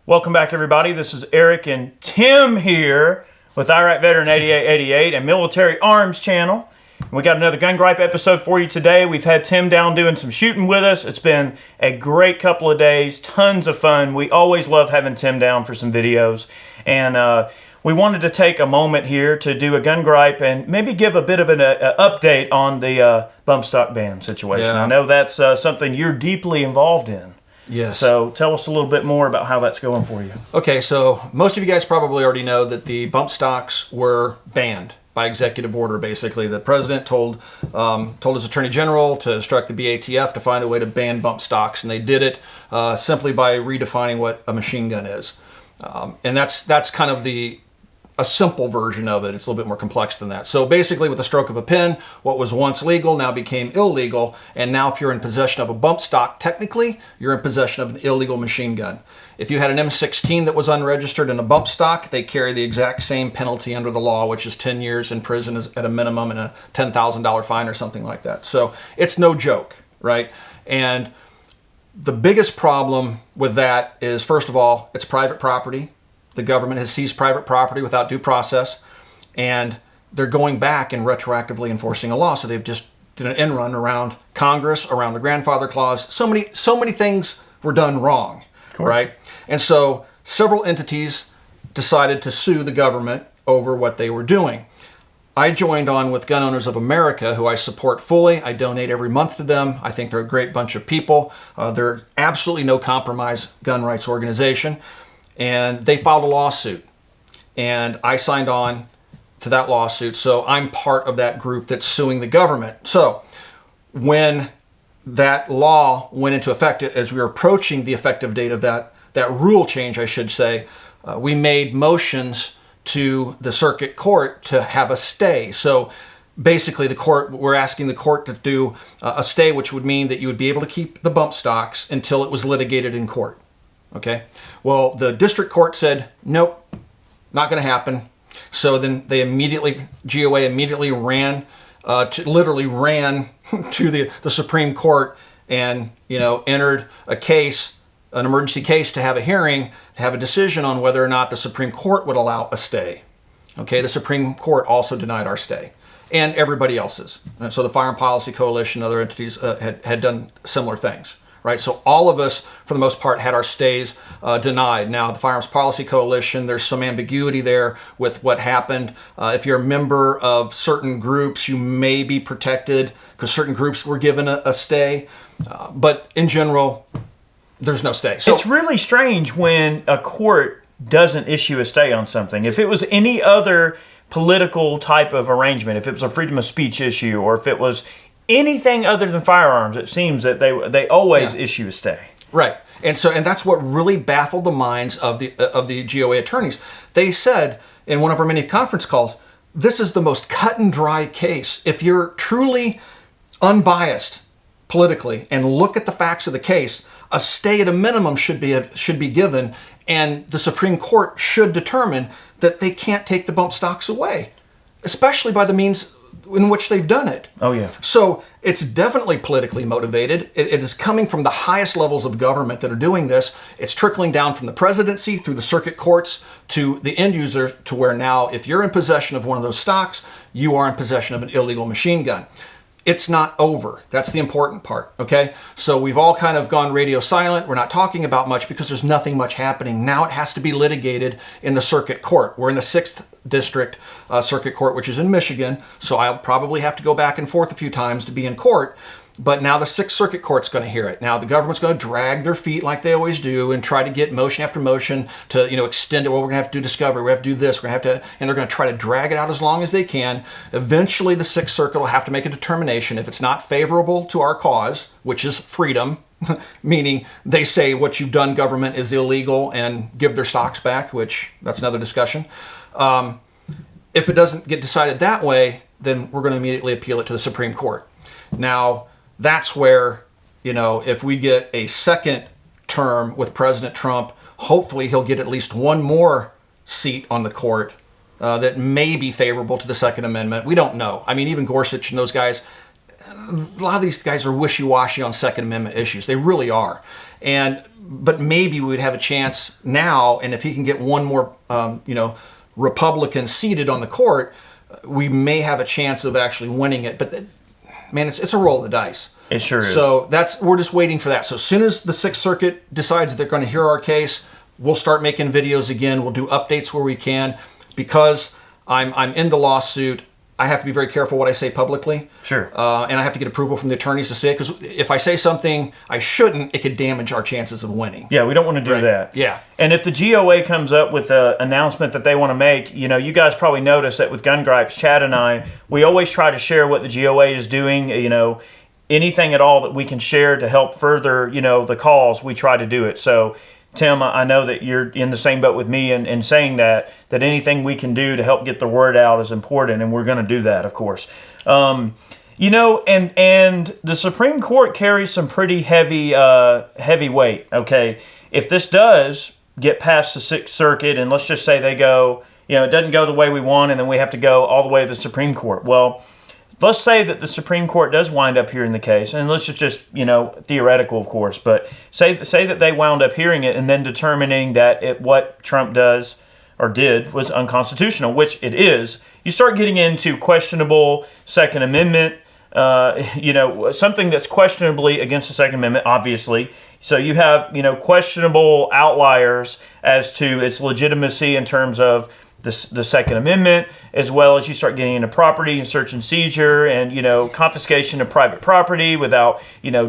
Welcome back, everybody. This is Eric and Tim here with Iraq Veteran 8888 and Military Arms Channel. And we got another Gun Gripe episode for you today. We've had Tim down doing some shooting with us. It's been a great couple of days, tons of fun. We always love having Tim down for some videos. And we wanted to take a moment here to do a Gun Gripe and maybe give a bit of an update on the bump stock ban situation. Yeah. I know that's something you're deeply involved in. Yes. So tell us a little bit more about how that's going for you. Okay, so most of you guys probably already know that the bump stocks were banned by executive order, basically. The president told his attorney general to instruct the BATF to find a way to ban bump stocks, and they did it simply by redefining what a machine gun is. And that's kind of a simple version of it. It's a little bit more complex than that. So basically, with the stroke of a pen, what was once legal now became illegal. And now if you're in possession of a bump stock, technically, you're in possession of an illegal machine gun. If you had an M16 that was unregistered in a bump stock, they carry the exact same penalty under the law, which is 10 years in prison at a minimum and a $10,000 fine or something like that. So it's no joke, right? And the biggest problem with that is, first of all, it's private property. The government has seized private property without due process, and they're going back and retroactively enforcing a law. So they've just did an end run around Congress, around the grandfather clause. So many things were done wrong, right? And so several entities decided to sue the government over what they were doing. I joined on with Gun Owners of America, who I support fully. I donate every month to them. I think they're a great bunch of people. They're absolutely no compromise gun rights organization. And they filed a lawsuit, and I signed on to that lawsuit. So I'm part of that group that's suing the government. So when that law went into effect, as we were approaching the effective date of that rule change, I should say, we made motions to the circuit court to have a stay. So basically, we're asking the court to do a stay, which would mean that you would be able to keep the bump stocks until it was litigated in court. Okay. Well, the district court said, nope, not going to happen. So then GOA immediately literally ran to the Supreme Court and, entered a case, an emergency case, to have a hearing, to have a decision on whether or not the Supreme Court would allow a stay. Okay. The Supreme Court also denied our stay, and everybody else's. And so the Firearm Policy Coalition and other entities had done similar things. Right, so all of us, for the most part, had our stays denied. Now, the Firearms Policy Coalition, there's some ambiguity there with what happened. If you're a member of certain groups, you may be protected because certain groups were given a stay. But in general, there's no stay. So it's really strange when a court doesn't issue a stay on something. If it was any other political type of arrangement, if it was a freedom of speech issue, or if it was anything other than firearms, it seems that they always issue a stay. Right. And that's what really baffled the minds of the GOA attorneys. They said in one of our many conference calls, this is the most cut and dry case. If you're truly unbiased politically and look at the facts of the case, a stay at a minimum should be given, and the Supreme Court should determine that they can't take the bump stocks away, especially by the means in which they've done it. Oh, yeah. So it's definitely politically motivated. It is coming from the highest levels of government that are doing this. It's trickling down from the presidency through the circuit courts to the end user, to where now if you're in possession of one of those stocks, you are in possession of an illegal machine gun. It's not over. That's the important part, okay? So we've all kind of gone radio silent. We're not talking about much because there's nothing much happening. Now it has to be litigated in the circuit court. We're in the 6th District Circuit Court, which is in Michigan, so I'll probably have to go back and forth a few times to be in court. But now the 6th Circuit Court's going to hear it. Now the government's going to drag their feet like they always do and try to get motion after motion to extend it. Well, we're going to have to do discovery. We have to do this. We're going to have to, and they're going to try to drag it out as long as they can. Eventually, the 6th Circuit will have to make a determination. If it's not favorable to our cause, which is freedom, meaning they say what you've done, government, is illegal, and give their stocks back, which that's another discussion. If it doesn't get decided that way, then we're going to immediately appeal it to the Supreme Court. Now, that's where, if we get a second term with President Trump, hopefully he'll get at least one more seat on the court that may be favorable to the Second Amendment. We don't know. I mean, even Gorsuch and those guys, a lot of these guys are wishy-washy on Second Amendment issues. They really are. But maybe we would have a chance now, and if he can get one more, Republican seated on the court, we may have a chance of actually winning it. But man, it's a roll of the dice. It sure is. So we're just waiting for that. So as soon as the Sixth Circuit decides they're going to hear our case, we'll start making videos again. We'll do updates where we can. Because I'm in the lawsuit, I have to be very careful what I say publicly. Sure. And I have to get approval from the attorneys to say it, because if I say something I shouldn't, it could damage our chances of winning. Yeah, we don't want to do that. Yeah. And if the GOA comes up with an announcement that they want to make, you guys probably notice that with Gun Gripes, Chad and I, we always try to share what the GOA is doing, anything at all that we can share to help further, the cause, we try to do it. So, Tim, I know that you're in the same boat with me in saying that anything we can do to help get the word out is important, and we're going to do that, of course. And the Supreme Court carries some pretty heavy weight, okay? If this does get past the Sixth Circuit, and let's just say they go, it doesn't go the way we want, and then we have to go all the way to the Supreme Court. Well, let's say that the Supreme Court does wind up hearing the case, and let's just theoretical, of course, but say that they wound up hearing it and then determining that what Trump does or did was unconstitutional, which it is. You start getting into questionable Second Amendment, something that's questionably against the Second Amendment, obviously. So you have, questionable outliers as to its legitimacy in terms of the Second Amendment, as well as you start getting into property and search and seizure and, confiscation of private property without,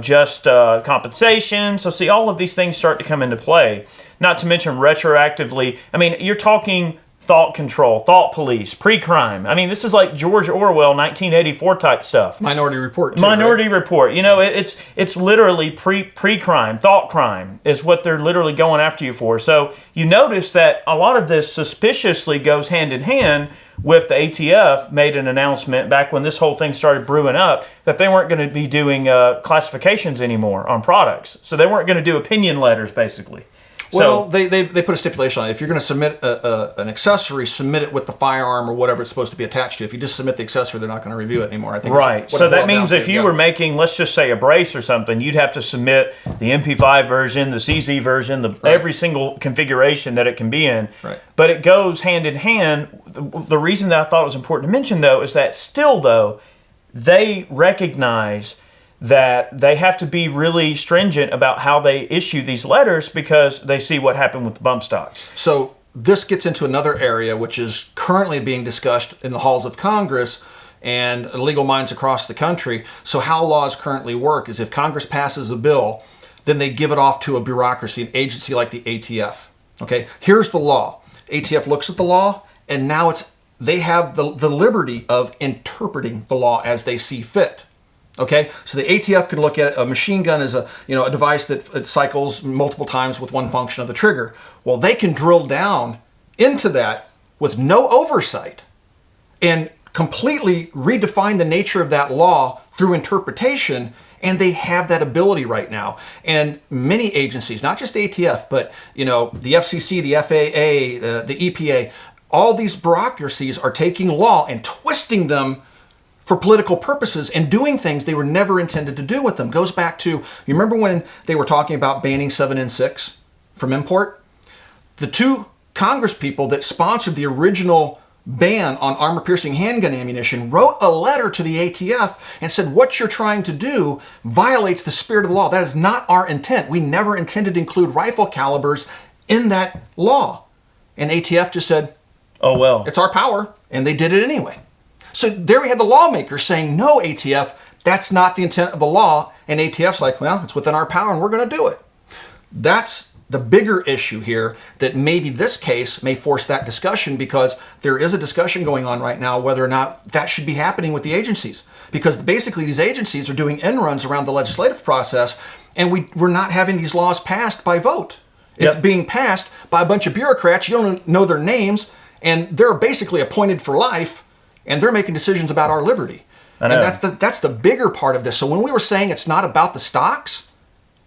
just compensation. So see, all of these things start to come into play. Not to mention retroactively. I mean, you're talking thought control, thought police, pre-crime. I mean, this is like George Orwell, 1984 type stuff. Minority Report, too, Minority right? Report. It's literally pre-crime, thought crime is what they're literally going after you for. So you notice that a lot of this suspiciously goes hand in hand with the ATF made an announcement back when this whole thing started brewing up that they weren't going to be doing classifications anymore on products. So they weren't going to do opinion letters, basically. Well, they put a stipulation on it. If you're going to submit an accessory, submit it with the firearm or whatever it's supposed to be attached to. If you just submit the accessory, they're not going to review it anymore. I think. Right. So that means if you were making, let's just say, a brace or something, you'd have to submit the MP5 version, the CZ version, every single configuration that it can be in. Right. But it goes hand in hand. The reason that I thought it was important to mention, though, is that still, though, they recognize that they have to be really stringent about how they issue these letters because they see what happened with the bump stocks. So this gets into another area which is currently being discussed in the halls of Congress and legal minds across the country. So how laws currently work is if Congress passes a bill, then they give it off to a bureaucracy, an agency like the ATF. Okay, here's the law. ATF looks at the law, and now they have the liberty of interpreting the law as they see fit. Okay, so the ATF can look at a machine gun as a device that it cycles multiple times with one function of the trigger. Well, they can drill down into that with no oversight and completely redefine the nature of that law through interpretation, and they have that ability right now. And many agencies, not just ATF, but the FCC, the FAA, the EPA, all these bureaucracies are taking law and twisting them for political purposes and doing things they were never intended to do with them. Goes back to, you remember when they were talking about banning 7N6 from import? The two Congress people that sponsored the original ban on armor-piercing handgun ammunition wrote a letter to the ATF and said, what you're trying to do violates the spirit of the law. That is not our intent. We never intended to include rifle calibers in that law. And ATF just said, oh, well, it's our power, and they did it anyway. So there we had the lawmakers saying, no, ATF, that's not the intent of the law. And ATF's like, well, it's within our power and we're going to do it. That's the bigger issue here, that maybe this case may force that discussion, because there is a discussion going on right now whether or not that should be happening with the agencies. Because basically these agencies are doing end runs around the legislative process, and we're not having these laws passed by vote. It's being passed by a bunch of bureaucrats. You don't know their names, and they're basically appointed for life. And they're making decisions about our liberty. And that's the bigger part of this. So when we were saying it's not about the stocks,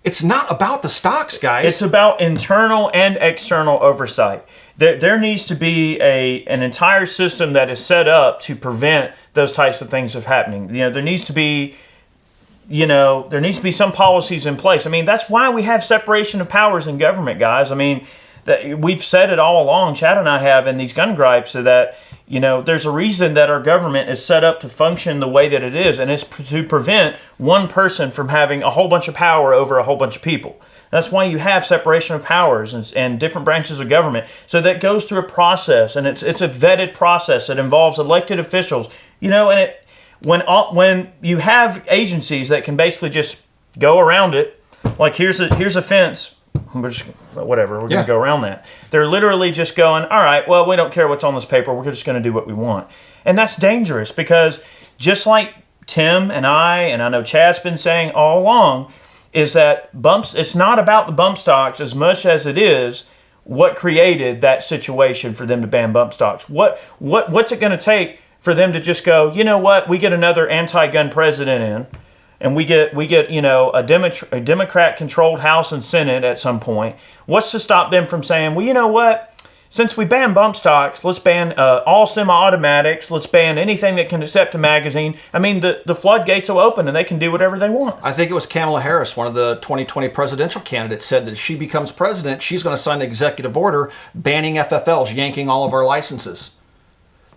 it's not about the stocks, guys. It's about internal and external oversight. There needs to be an entire system that is set up to prevent those types of things from happening. There needs to be there needs to be some policies in place. I mean, that's why we have separation of powers in government, guys. I mean, that we've said it all along, Chad and I have, in these gun gripes, so that, there's a reason that our government is set up to function the way that it is, and it's to prevent one person from having a whole bunch of power over a whole bunch of people. That's why you have separation of powers and different branches of government. So that goes through a process, and it's a vetted process that involves elected officials. And when you have agencies that can basically just go around it, like here's a fence. We're going to go around that. They're literally just going, all right, well, we don't care what's on this paper. We're just going to do what we want. And that's dangerous, because just like Tim and I know Chad's been saying all along, is that it's not about the bump stocks as much as it is what created that situation for them to ban bump stocks. What's it going to take for them to just go, you know what, we get another anti-gun president in, and we get a Democrat-controlled House and Senate at some point. What's to stop them from saying, well, you know what? Since we ban bump stocks, let's ban all semi-automatics. Let's ban anything that can accept a magazine. I mean, the floodgates will open, and they can do whatever they want. I think it was Kamala Harris, one of the 2020 presidential candidates, said that if she becomes president, she's going to sign an executive order banning FFLs, yanking all of our licenses.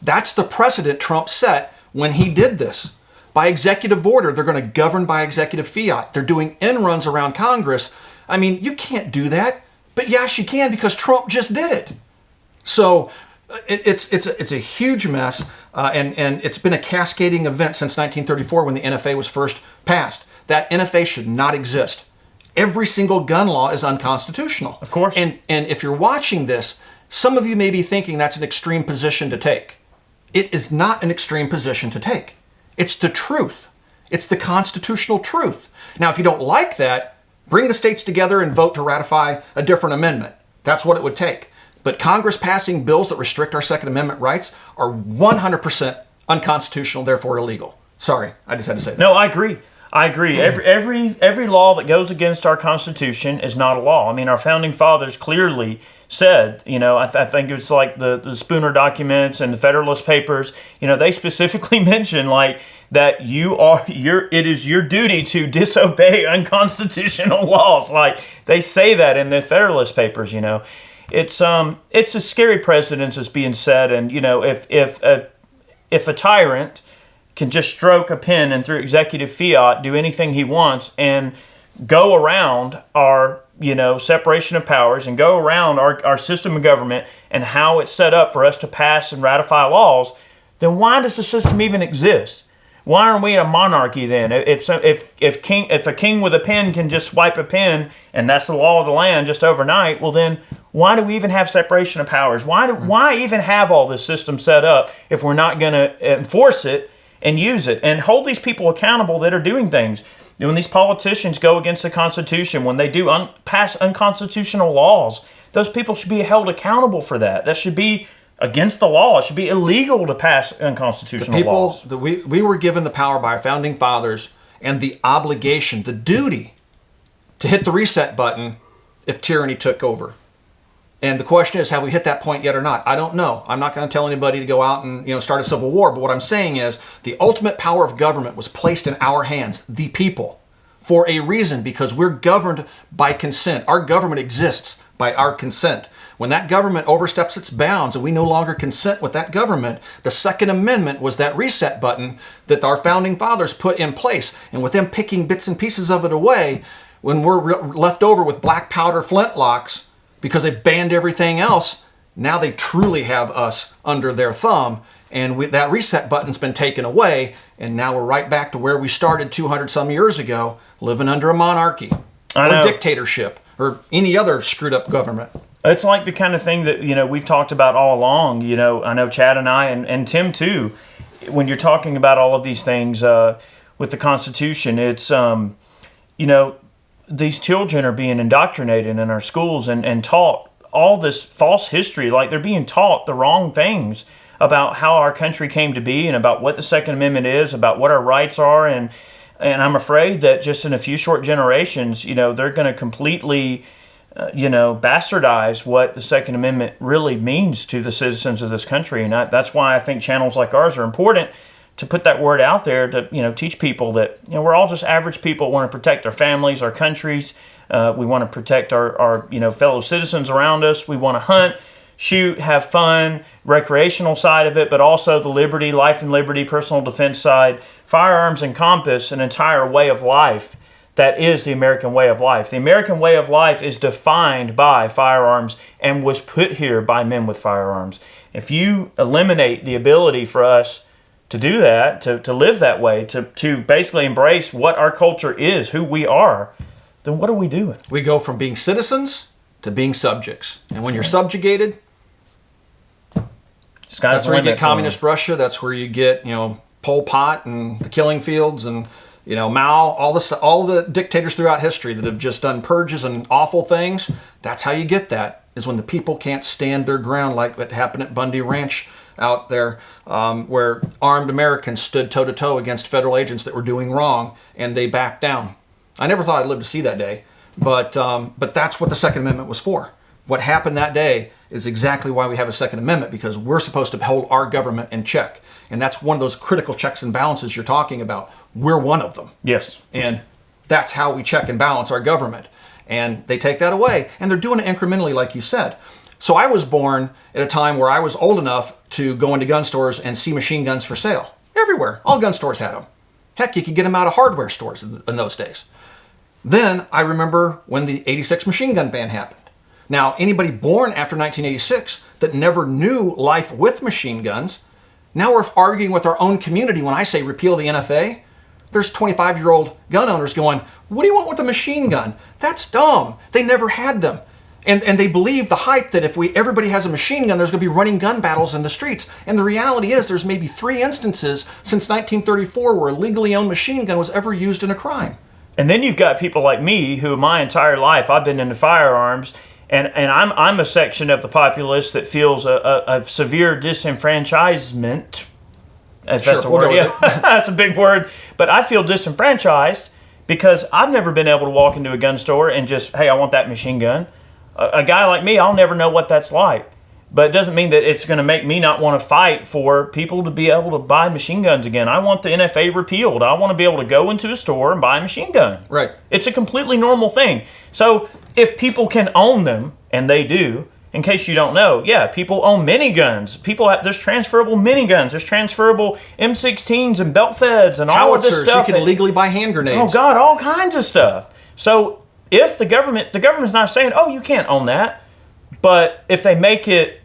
That's the precedent Trump set when he did this. By executive order, they're going to govern by executive fiat. They're doing end runs around Congress. I mean, you can't do that. But yes, you can, because Trump just did it. So it's a huge mess, and it's been a cascading event since 1934 when the NFA was first passed. That NFA should not exist. Every single gun law is unconstitutional. Of course. And if you're watching this, some of you may be thinking that's an extreme position to take. It is not an extreme position to take. It's the truth. It's the constitutional truth. Now, if you don't like that, bring the states together and vote to ratify a different amendment. That's what it would take. But Congress passing bills that restrict our Second Amendment rights are 100% unconstitutional, therefore illegal. Sorry, I just had to say that. No, I agree. Every law that goes against our Constitution is not a law. I mean, our founding fathers clearly said, I think it's like the Spooner documents and the Federalist Papers, they specifically mention like that it is your duty to disobey unconstitutional laws. Like they say that in the Federalist Papers, It's a scary precedent that's being set, and if a tyrant can just stroke a pen and through executive fiat do anything he wants and go around our separation of powers and go around our system of government and how it's set up for us to pass and ratify laws, then why does the system even exist? Why aren't we a monarchy then? If a king with a pen can just swipe a pen and that's the law of the land just overnight, well then why do we even have separation of powers? Why even have all this system set up if we're not going to enforce it and use it and hold these people accountable that are doing things? When these politicians go against the Constitution, when they do pass unconstitutional laws, those people should be held accountable for that. That should be against the law. It should be illegal to pass unconstitutional laws. We were given the power by our founding fathers and the obligation, the duty, to hit the reset button if tyranny took over. And the question is, have we hit that point yet or not? I don't know. I'm not going to tell anybody to go out and start a civil war. But what I'm saying is the ultimate power of government was placed in our hands, the people, for a reason, because we're governed by consent. Our government exists by our consent. When that government oversteps its bounds and we no longer consent with that government, the Second Amendment was that reset button that our founding fathers put in place. And with them picking bits and pieces of it away, when we're left over with black powder flintlocks, because they banned everything else, now they truly have us under their thumb, and that reset button's been taken away, and now we're right back to where we started 200 some years ago, living under a monarchy or dictatorship or any other screwed up government. It's like the kind of thing that we've talked about all along. I know Chad and I and Tim too. When you're talking about all of these things with the Constitution, it's these children are being indoctrinated in our schools and taught all this false history. Like they're being taught the wrong things about how our country came to be and about what the Second Amendment is, about what our rights are. And I'm afraid that just in a few short generations, they're going to completely, bastardize what the Second Amendment really means to the citizens of this country. And that's why I think channels like ours are important to put that word out there to teach people that we're all just average people, want to protect our families, our countries. We want to protect our fellow citizens around us. We want to hunt, shoot, have fun, recreational side of it, but also the liberty, life and liberty, personal defense side. Firearms encompass an entire way of life that is the American way of life. The American way of life is defined by firearms and was put here by men with firearms. If you eliminate the ability for us to do that, to live that way, to basically embrace what our culture is, who we are, then what are we doing? We go from being citizens to being subjects. And when you're subjugated, that's where you get communist Russia. That's where you get, Pol Pot and the killing fields and, Mao, all the dictators throughout history that have just done purges and awful things. That's how you get that, is when the people can't stand their ground, like what happened at Bundy Ranch out there, where armed Americans stood toe-to-toe against federal agents that were doing wrong, and they backed down. I never thought I'd live to see that day, but that's what the Second Amendment was for. What happened that day is exactly why we have a Second Amendment, because we're supposed to hold our government in check. And that's one of those critical checks and balances you're talking about. We're one of them. Yes. And that's how we check and balance our government. And they take that away, and they're doing it incrementally, like you said. So I was born at a time where I was old enough to go into gun stores and see machine guns for sale. Everywhere. All gun stores had them. Heck, you could get them out of hardware stores in those days. Then I remember when the '86 machine gun ban happened. Now, anybody born after 1986 that never knew life with machine guns, now we're arguing with our own community when I say repeal the NFA. There's 25-year-old gun owners going, what do you want with a machine gun? That's dumb. They never had them. And they believe the hype that if everybody has a machine gun, there's going to be running gun battles in the streets. And the reality is there's maybe 3 instances since 1934 where a legally owned machine gun was ever used in a crime. And then you've got people like me who my entire life I've been into firearms, and I'm a section of the populace that feels a severe disenfranchisement. If that's a word, yeah, that's a big word. But I feel disenfranchised because I've never been able to walk into a gun store and just, hey, I want that machine gun. A guy like me, I'll never know what that's like. But it doesn't mean that it's going to make me not want to fight for people to be able to buy machine guns again. I want the NFA repealed. I want to be able to go into a store and buy a machine gun. Right. It's a completely normal thing. So if people can own them, and they do, in case you don't know, yeah, people own miniguns. There's transferable miniguns. There's transferable M16s and belt feds and all of this stuff. You can legally buy hand grenades. Oh, God, all kinds of stuff. So if the government's not saying, oh, you can't own that, but if they make it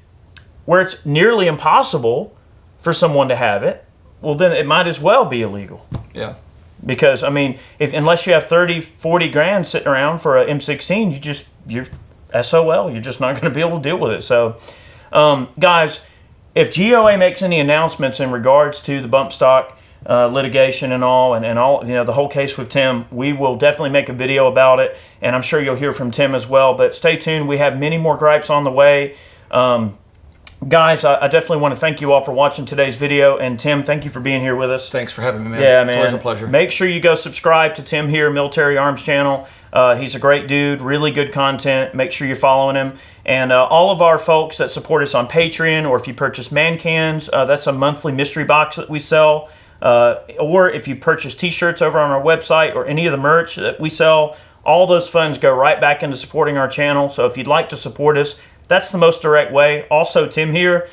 where it's nearly impossible for someone to have it, well, then it might as well be illegal. Yeah. Because, unless you have 30, 40 grand sitting around for an M16, you're SOL. You're just not going to be able to deal with it. So, guys, if GOA makes any announcements in regards to the bump stock litigation and all the whole case with Tim, we will definitely make a video about it, and I'm sure you'll hear from Tim as well. But stay tuned. We have many more gripes on the way. Guys, I definitely want to thank you all for watching today's video. And Tim, thank you for being here with us. Thanks for having me, man. Yeah, man. It's always a pleasure. Make sure you go subscribe to Tim here, Military Arms Channel. He's a great dude, really good content. Make sure you're following him. And all of our folks that support us on Patreon, or if you purchase man cans, that's a monthly mystery box that we sell. Or if you purchase t-shirts over on our website or any of the merch that we sell, all those funds go right back into supporting our channel. So if you'd like to support us, that's the most direct way. Also, Tim here,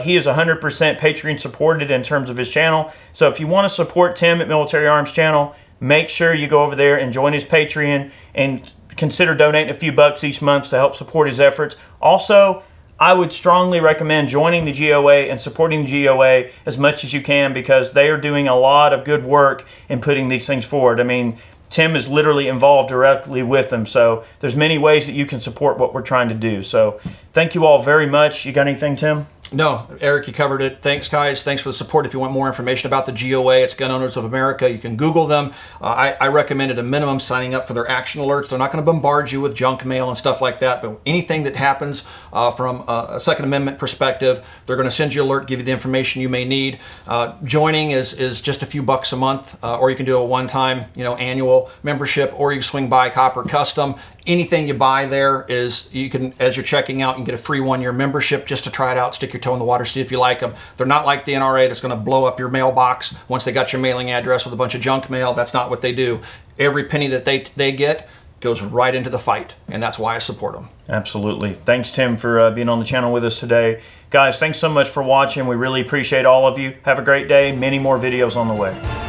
he is 100% Patreon supported in terms of his channel. So if you want to support Tim at Military Arms Channel, make sure you go over there and join his Patreon and consider donating a few bucks each month to help support his efforts. Also, I would strongly recommend joining the GOA and supporting the GOA as much as you can, because they are doing a lot of good work in putting these things forward. Tim is literally involved directly with them, so there's many ways that you can support what we're trying to do. So thank you all very much. You got anything, Tim? No, Eric, you covered it. Thanks, guys. Thanks for the support. If you want more information about the GOA, it's Gun Owners of America. You can Google them. I recommend at a minimum signing up for their action alerts. They're not going to bombard you with junk mail and stuff like that, but anything that happens from a Second Amendment perspective, they're going to send you an alert, give you the information you may need. Joining is just a few bucks a month, or you can do a one-time annual membership, or you can swing by Copper Custom. Anything you buy there is, you can, as you're checking out, you can get a free 1-year membership just to try it out, stick your toe in the water, see if you like them. They're not like the NRA that's going to blow up your mailbox once they got your mailing address with a bunch of junk mail. That's not what they do. Every penny that they get goes right into the fight, and that's why I support them. Absolutely. Thanks, Tim, for being on the channel with us today. Guys, thanks so much for watching. We really appreciate all of you. Have a great day. Many more videos on the way.